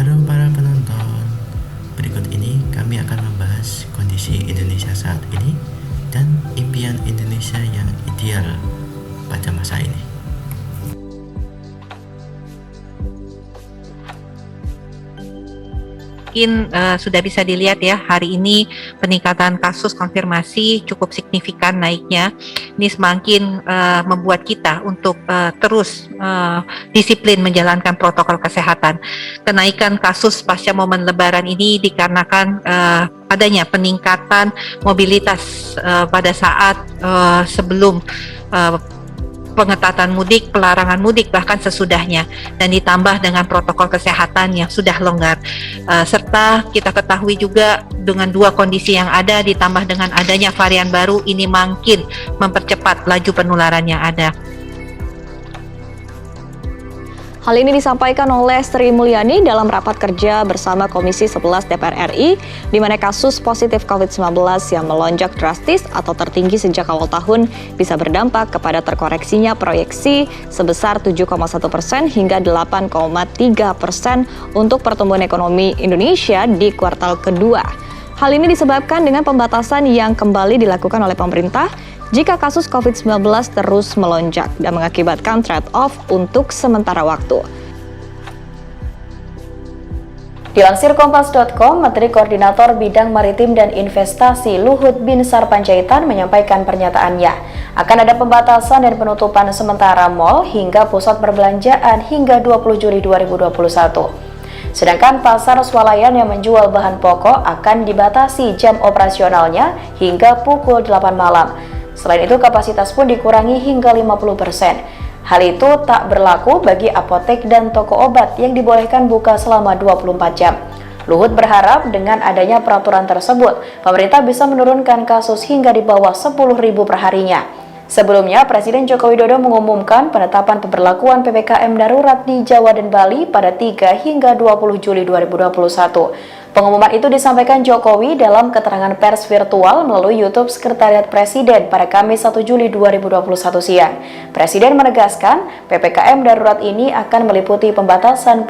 Halo para penonton, berikut ini kami akan membahas kondisi Indonesia saat ini dan impian Indonesia yang ideal pada masa ini. Mungkin sudah bisa dilihat ya, hari ini peningkatan kasus konfirmasi cukup signifikan naiknya. Ini semakin membuat kita untuk terus disiplin menjalankan protokol kesehatan. Kenaikan kasus pasca momen Lebaran ini dikarenakan adanya peningkatan mobilitas pada saat sebelum pengetatan mudik, pelarangan mudik, bahkan sesudahnya, dan ditambah dengan protokol kesehatan yang sudah longgar. Serta kita ketahui juga dengan dua kondisi yang ada ditambah dengan adanya varian baru, ini makin mempercepat laju penularan yang ada. Hal ini disampaikan oleh Sri Mulyani dalam rapat kerja bersama Komisi 11 DPR RI, di mana kasus positif COVID-19 yang melonjak drastis atau tertinggi sejak awal tahun bisa berdampak kepada terkoreksinya proyeksi sebesar 7,1% hingga 8,3% untuk pertumbuhan ekonomi Indonesia di kuartal kedua. Hal ini disebabkan dengan pembatasan yang kembali dilakukan oleh pemerintah jika kasus COVID-19 terus melonjak dan mengakibatkan trade-off untuk sementara waktu. Dilansir Kompas.com, Menteri Koordinator Bidang Maritim dan Investasi Luhut Binsar Panjaitan menyampaikan pernyataannya. Akan ada pembatasan dan penutupan sementara mal hingga pusat perbelanjaan hingga 20 Juli 2021. Sedangkan pasar swalayan yang menjual bahan pokok akan dibatasi jam operasionalnya hingga pukul 8 malam. Selain itu, kapasitas pun dikurangi hingga 50%. Hal itu tak berlaku bagi apotek dan toko obat yang dibolehkan buka selama 24 jam. Luhut berharap dengan adanya peraturan tersebut, pemerintah bisa menurunkan kasus hingga di bawah 10.000 per harinya. Sebelumnya, Presiden Joko Widodo mengumumkan penetapan pemberlakuan PPKM darurat di Jawa dan Bali pada 3 hingga 20 Juli 2021. Pengumuman itu disampaikan Jokowi dalam keterangan pers virtual melalui YouTube Sekretariat Presiden pada Kamis 1 Juli 2021 siang. Presiden menegaskan, PPKM darurat ini akan meliputi pembatasan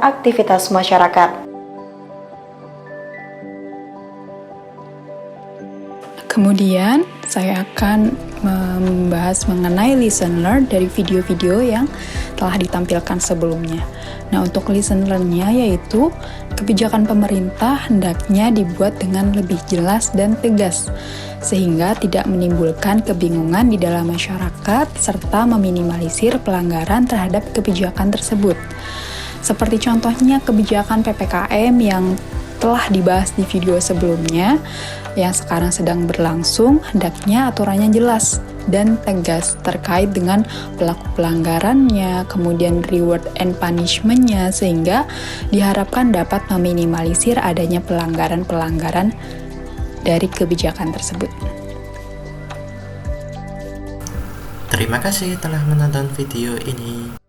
aktivitas masyarakat. Kemudian, saya akan membahas mengenai lesson learned dari video-video yang telah ditampilkan sebelumnya. Nah, untuk lesson learn-nya yaitu kebijakan pemerintah hendaknya dibuat dengan lebih jelas dan tegas, sehingga tidak menimbulkan kebingungan di dalam masyarakat serta meminimalisir pelanggaran terhadap kebijakan tersebut. Seperti contohnya kebijakan PPKM yang telah dibahas di video sebelumnya, yang sekarang sedang berlangsung, hendaknya aturannya jelas dan tegas terkait dengan pelaku pelanggarannya, kemudian reward and punishment-nya, sehingga diharapkan dapat meminimalisir adanya pelanggaran-pelanggaran dari kebijakan tersebut. Terima kasih telah menonton video ini.